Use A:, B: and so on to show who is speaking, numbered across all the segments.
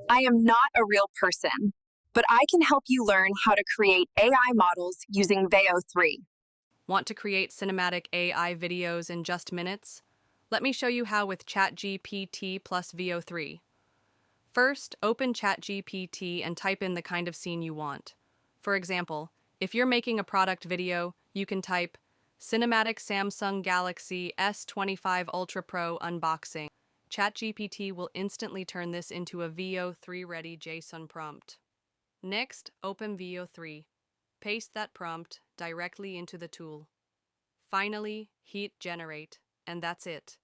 A: I am not a real person, but I can help you learn how to create AI models using Veo 3.
B: Want to create cinematic AI videos in just minutes? Let me show you how with ChatGPT plus VO3. First, open ChatGPT and type in the kind of scene you want. For example, if you're making a product video, you can type Cinematic Samsung Galaxy S25 Ultra Pro unboxing. ChatGPT will instantly turn this into a VO3 ready JSON prompt. Next, open VO3. Paste that prompt directly into the tool. Finally, hit generate, and that's it.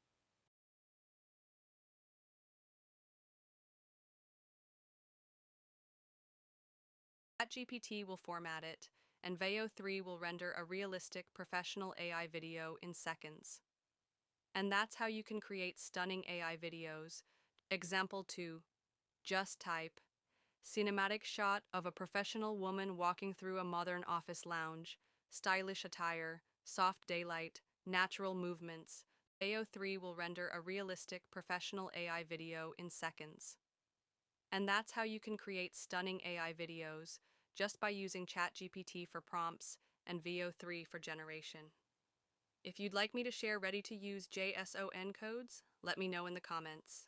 B: ChatGPT will format it, and Veo 3 will render a realistic professional AI video in seconds. And that's how you can create stunning AI videos. Example 2. Just type cinematic shot of a professional woman walking through a modern office lounge, stylish attire, soft daylight, natural movements. Veo 3 will render a realistic professional AI video in seconds. And that's how you can create stunning AI videos just by using ChatGPT for prompts and Veo 3 for generation. If you'd like me to share ready-to-use JSON codes, let me know in the comments.